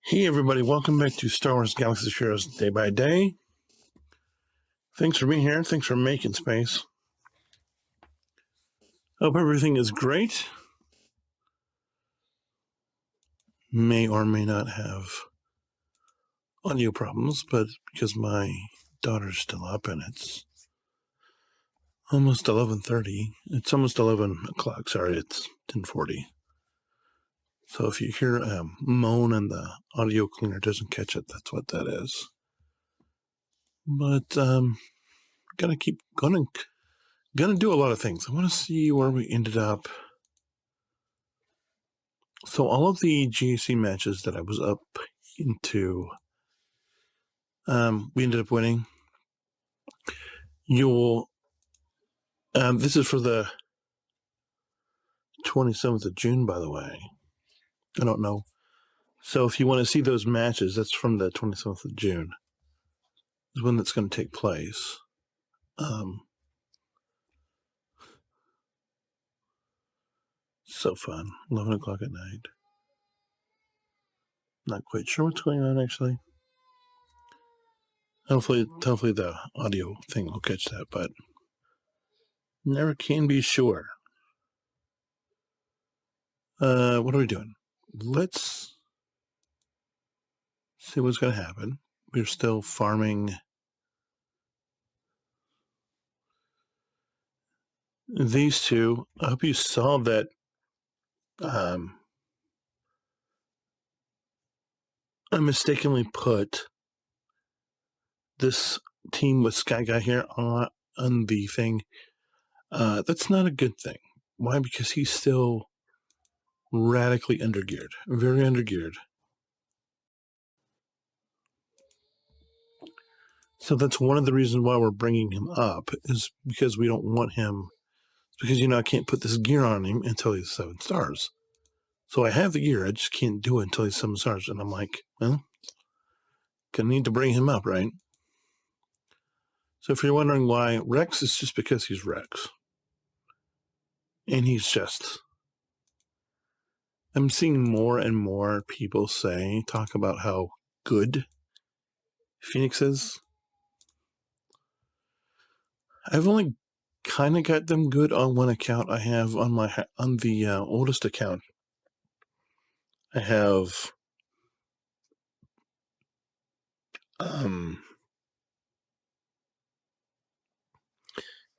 Hey everybody, welcome back to Star Wars Galaxy Heroes Day by Day. Thanks for being here. Thanks for making space. Hope everything is great. May or may not have audio problems, but because my daughter's still up and it's almost 11:30. It's almost 11 o'clock. Sorry, it's 10:40. So if you hear a moan and the audio cleaner doesn't catch it, that's what that is. But gonna do a lot of things. I want to see where we ended up. So all of the GAC matches that I was up into, we ended up winning. This is for the 27th of June, by the way. I don't know. So if you want to see those matches, that's from the 27th of June. Is when that's going to take place. So fun. 11 o'clock at night. Not quite sure what's going on, actually. Hopefully the audio thing will catch that, but never can be sure. What are we doing? Let's see what's going to happen. We're still farming these two. I hope you saw that I mistakenly put this team with Sky Guy here on the thing. That's not a good thing. Why? Because he's still radically undergeared. Very undergeared. So that's one of the reasons why we're bringing him up, is because we don't want him. Because, I can't put this gear on him until he's 7 stars. So I have the gear, I just can't do it until he's 7 stars. And I'm like, well, gonna need to bring him up, right? So if you're wondering why Rex, is just because he's Rex. And I'm seeing more and more people talk about how good Phoenix is. I've only kind of got them good on one account. I have on the oldest account. I have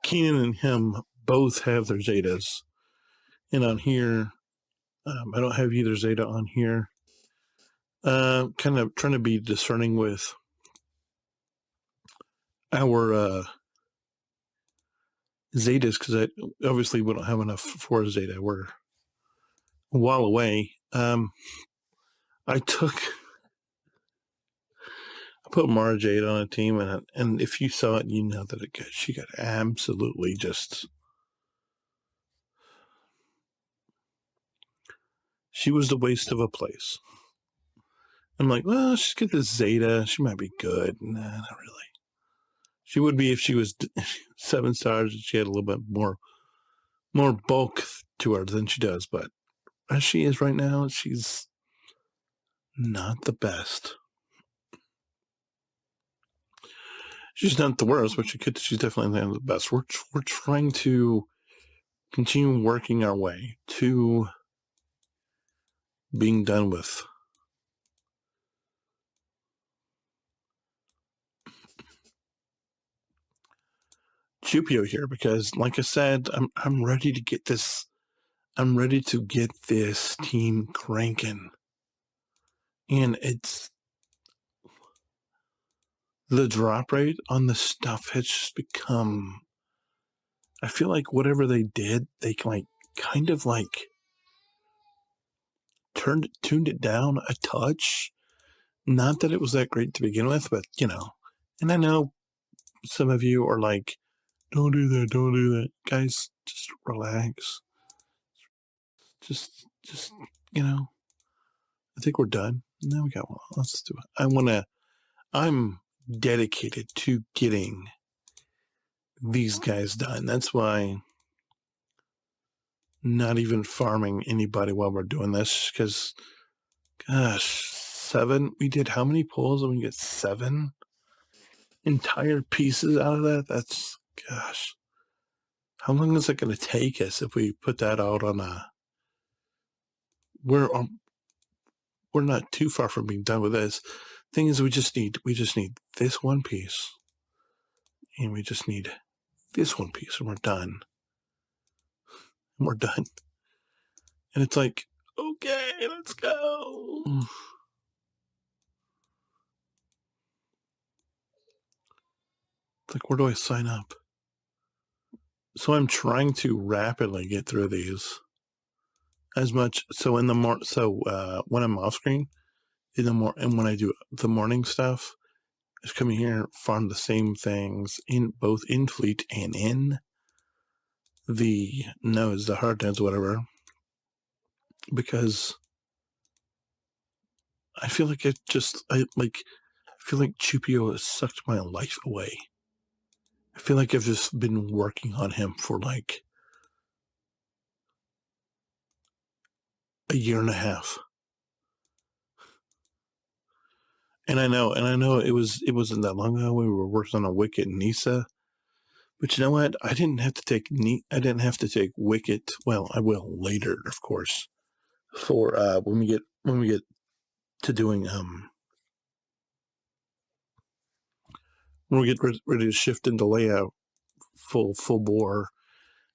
Keenan and him both have their Zetas, and on here, I don't have either Zeta on here. Kind of trying to be discerning with our Zetas, because obviously we don't have enough for a Zeta. We're a while away. I put Mara Jade on a team, and if you saw it, you know that she got absolutely just. She was the waste of a place. I'm like, well, she's got this Zeta. She might be good. Nah, not really. She would be if she was 7 stars and she had a little bit more bulk to her than she does. But as she is right now, she's not the best. She's not the worst, but she's definitely not the best. We're trying to continue working our way to being done with Jupio here, because like I said, I'm ready to get this. I'm ready to get this team cranking, and it's the drop rate on the stuff has just become. I feel like whatever they did, they kind of tuned it down a touch. Not that it was that great to begin with, but and I know some of you are like, don't do that, guys. Just relax. Just I think we're done. Now we got one. Let's do it. I'm dedicated to getting these guys done. That's why not even farming anybody while we're doing this, because gosh, 7. We did how many pulls and we get 7 entire pieces out of that? That's, gosh. How long is it going to take us if we put that out on a... We're not too far from being done with this. Thing is, we just need this one piece. And we just need this one piece and we're done. And we're done. And it's like, okay, let's go. It's like, where do I sign up? So I'm trying to rapidly get through these as much. So when I'm off screen, and when I do the morning stuff, is coming here, farm the same things in both in fleet and in the nodes, the hard nodes, whatever. Because I feel like I feel like Chupio has sucked my life away. I feel like I've just been working on him for like a year and a half. And I know it wasn't that long ago we were working on a Wicket Nisa. But you know what? I didn't have to take Wicket. Well, I will later, of course. For when we get to doing when we get ready to shift into layout full bore,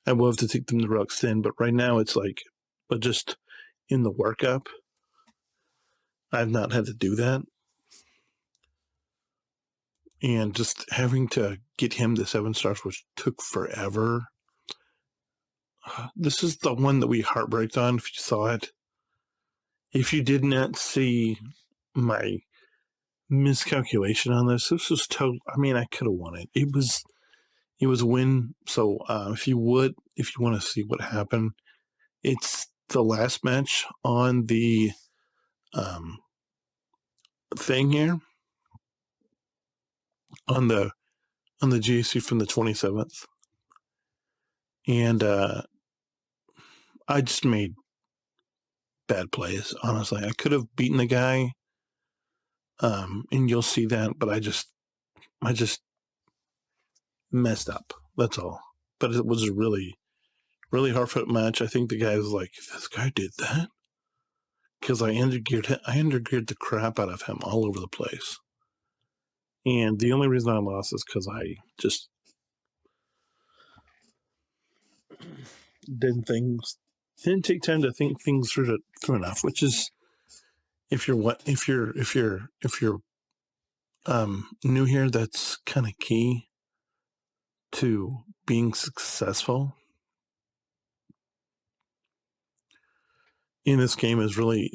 I will have to take them to Rux Thin. But right now it's like, but just in the workup, I've not had to do that. And just having to get him to 7 stars, which took forever. This is the one that we heartbreaked on, if you saw it. If you did not see my miscalculation on this was total. I mean, I could have won it. It was a win. So if you want to see what happened, it's the last match on the thing here on the GAC from the 27th, and I just made bad plays. Honestly, I could have beaten the guy, and you'll see that, but I just messed up. That's all. But it was a really, really hard-fought match. I think the guy was like, this guy did that? Because I undergeared the crap out of him all over the place. And the only reason I lost is because I just didn't take time to think things through enough, which is if you're new here, that's kind of key to being successful in this game. It's really,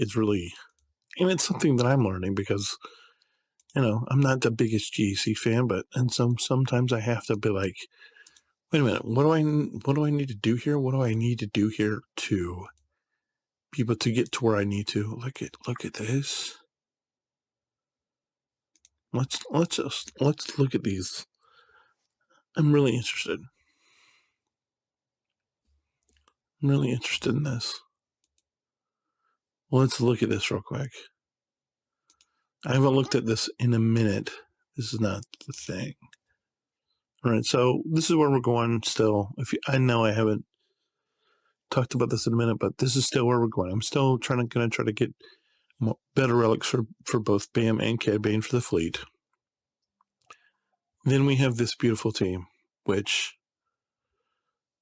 and it's something that I'm learning because, I'm not the biggest GC fan, but sometimes I have to be like, wait a minute, what do I need to do here? What do I need to do here to be able to get to where I need to? Look at this. Let's look at these. I'm really interested. I'm really interested in this. Let's look at this real quick. I haven't looked at this in a minute. This is not the thing. All right, so this is where we're going still. I know I haven't talked about this in a minute, but this is still where we're going. I'm still going to try to get better relics for both BAM and Cad Bane for the fleet. Then we have this beautiful team, which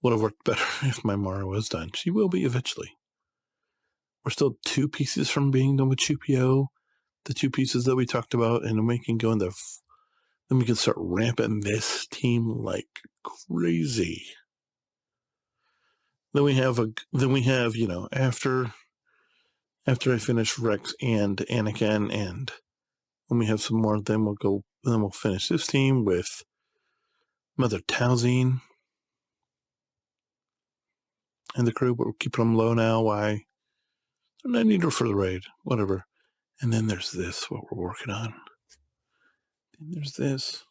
would have worked better if my Mara was done. She will be eventually. We're still 2 pieces from being done with Chupio, the 2 pieces that we talked about, and then we can go into. Then we can start ramping this team like crazy. Then we have after I finish Rex and Anakin, and when we have some more, then we'll finish this team with Mother Talzine and the crew, but we're keeping them low now. Why? I don't need her for the raid, whatever. And then there's this, what we're working on. And there's this.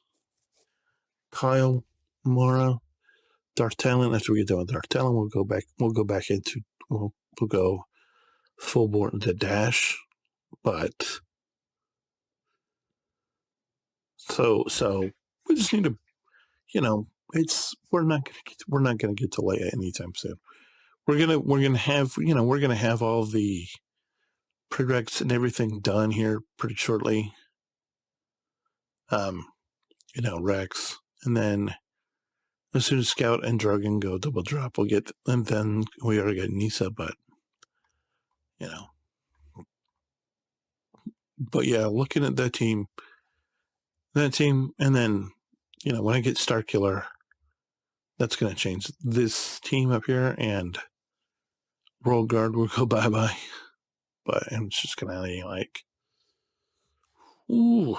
Kyle, Mara, Darth Talon. After we get done with Darth Talon, we'll go full bore into Dash. But So we just need to, we're not gonna get to Leia anytime soon. We're gonna have all the prereqs and everything done here pretty shortly. Rex, and then as soon as Scout and Dragon go double drop, and then we already got Nisa, but looking at that team, and then when I get Starkiller, that's going to change this team up here, and Royal Guard will go bye-bye. But I'm just going to be like, ooh.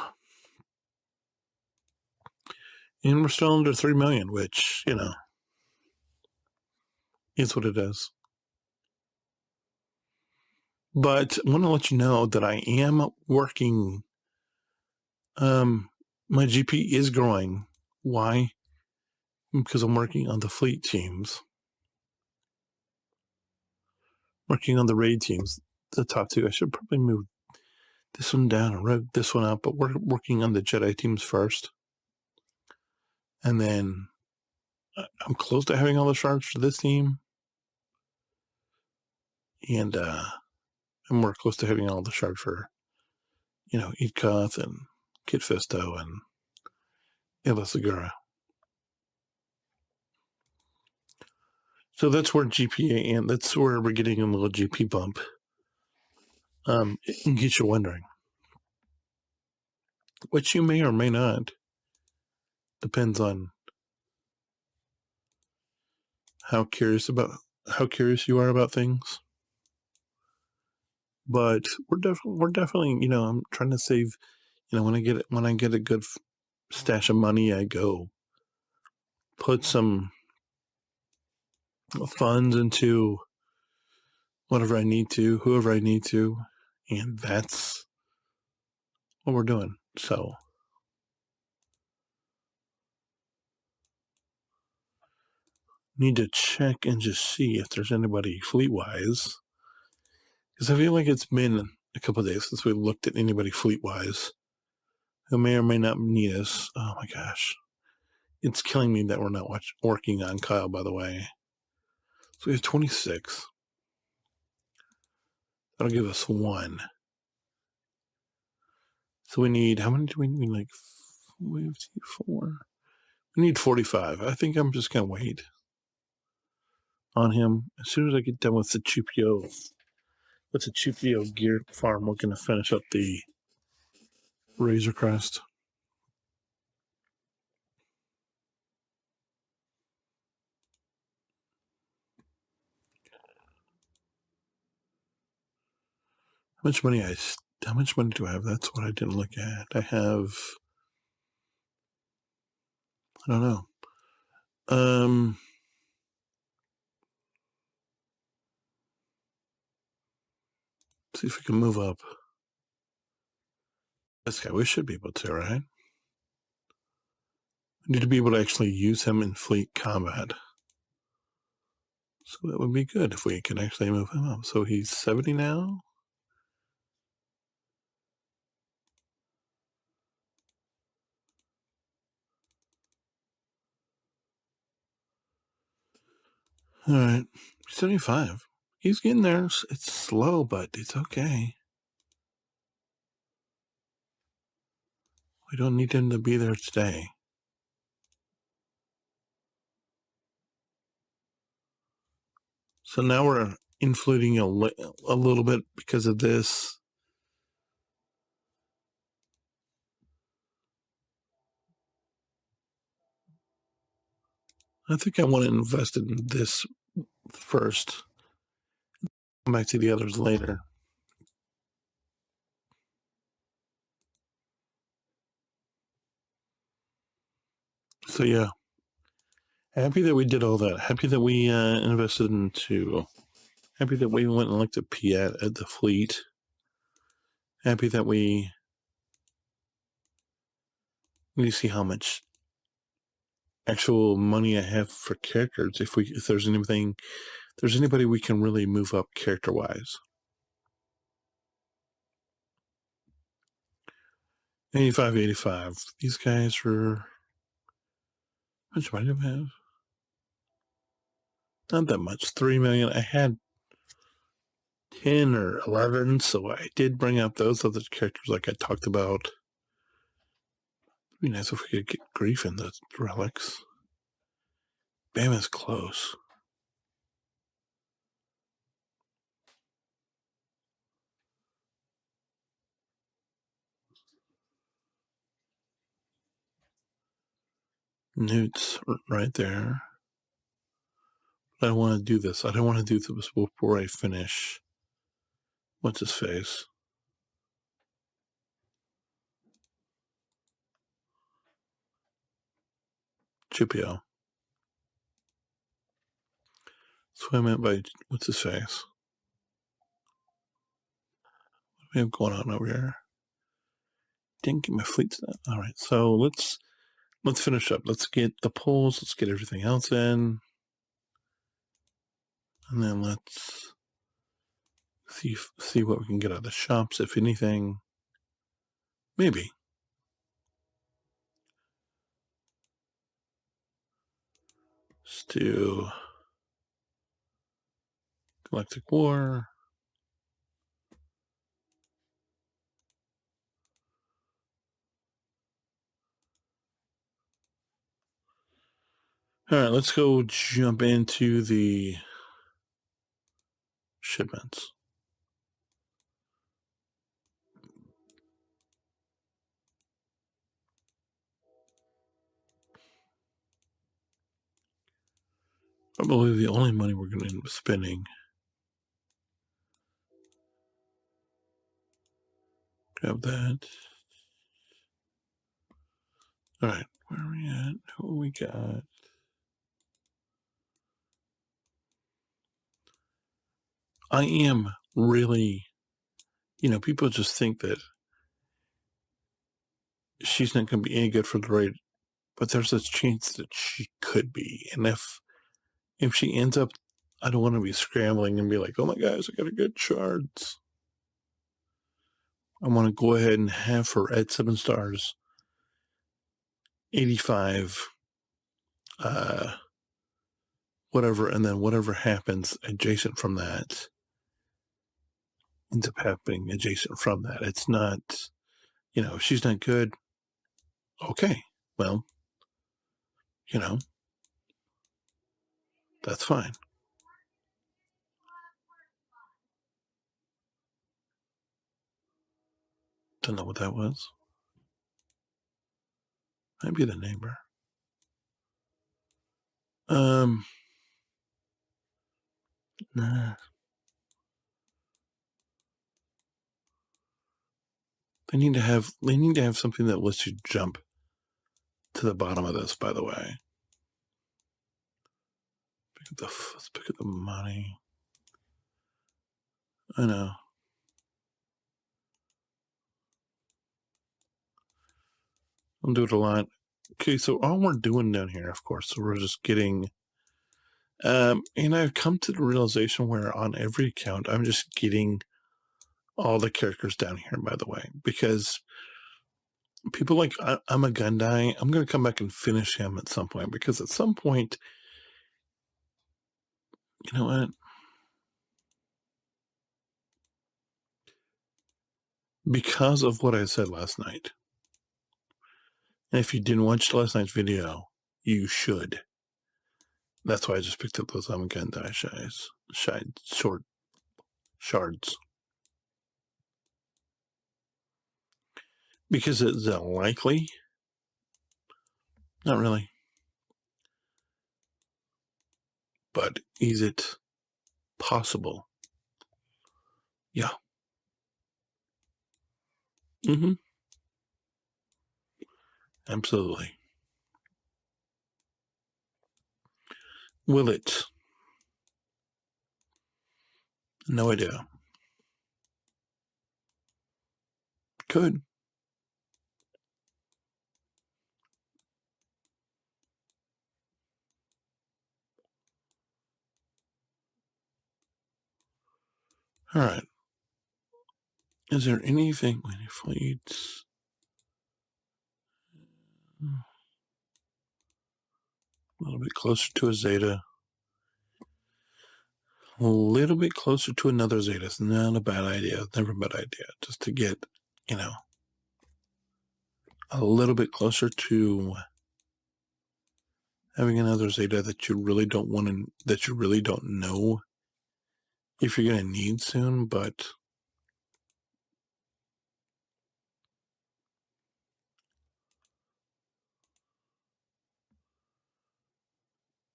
And we're still under 3 million, which, is what it is. But I want to let you know that I am working. My GP is growing. Why? Because I'm working on the fleet teams. Working on the raid teams, the top two. I should probably move this one down and rev this one up, but we're working on the Jedi teams first. And then I'm close to having all the shards for this team. And we're close to having all the shards for, Idkoth and Kit Fisto and Illa Segura. So that's where GPA, and that's where we're getting a little GP bump. In case you're wondering. Which you may or may not. Depends on how curious you are about things. But we're definitely, I'm trying to save, when I get a good stash of money, I go put some funds into whatever I need to, whoever I need to, and that's what we're doing. So need to check and just see if there's anybody fleet-wise, because I feel like it's been a couple of days since we looked at anybody fleet-wise who may or may not need us. Oh my gosh. It's killing me that we're not working on Kyle, by the way. So we have 26. That'll give us 1. So we need, how many do we need? Like, we have 4. We need 45. I think I'm just going to wait on him. As soon as I get done with the Chupio gear farm, we're going to finish up the Razor Crest. How much money do I have? That's what I didn't look at. I have, I don't know. See if we can move up. This guy, we should be able to, right? We need to be able to actually use him in fleet combat. So that would be good if we can actually move him up. So he's 70 now. All right, 75. He's getting there. It's slow, but it's okay. We don't need him to be there today. So now we're inflating a little bit because of this. I think I want to invest in this first. Come back to the others later. So yeah, happy that we did all that. Happy that we invested into. Happy that we went and looked at Piat at the fleet. Happy that we see how much actual money I have for characters. If there's anybody we can really move up character wise. 85, 85. These guys are... How much money do I have? Not that much. 3 million. I had 10 or 11, so I did bring up those other characters like I talked about. It'd be nice if we could get Grief in the relics. Bam is close. Newt's right there. But I want to do this. I don't want to do this before I finish. What's his face? Chipio. That's what I meant by what's his face. What do we have going on over here? Didn't get my fleet set. All right, so let's finish up. Let's get the polls. Let's get everything else in, and then let's see what we can get out of the shops, if anything. Maybe. Let's do Galactic War. All right, let's go jump into the shipments. Probably the only money we're going to end up spending. Grab that. All right, where are we at? What we got? I am really, people just think that she's not going to be any good for the raid, but there's a chance that she could be. And if she ends up, I don't want to be scrambling and be like, oh my gosh, I got to get shards. I want to go ahead and have her at 7 stars, 85, whatever, and then whatever happens adjacent from that ends up happening adjacent from that. It's not, if she's not good, okay, well, that's fine. Don't know what that was. Might be the neighbor. Nah. They need to have something that lets you jump to the bottom of this, by the way. Let's pick up the money. I know. I'll do it a lot. Okay, so all we're doing down here, of course, so we're just getting and I've come to the realization where on every account I'm just getting all the characters down here, by the way, because people like I'm a Gundai. I'm going to come back and finish him at some point, because at some point, you know what? Because of what I said last night, and if you didn't watch last night's video, you should. That's why I just picked up those Gundai shards. Because is it likely? Not really. But is it possible? Yeah. Mm-hmm. Absolutely. Will it? No idea. Could. All right. Is there anything? Many fleets. A little bit closer to a zeta. A little bit closer to another zeta. It's not a bad idea. Never a bad idea. Just to get, a little bit closer to having another zeta that you really don't want to, that you really don't know if you're going to need soon, but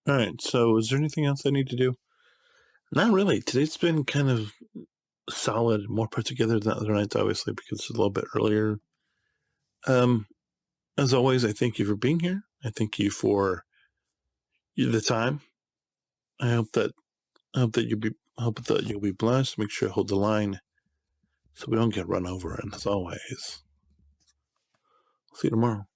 all right. So is there anything else I need to do? Not really. Today's been kind of solid, more put together than other nights, obviously, because it's a little bit earlier. As always, I thank you for being here. I thank you for the time. I hope that you'll be blessed. Make sure to hold the line so we don't get run over. And as always, see you tomorrow.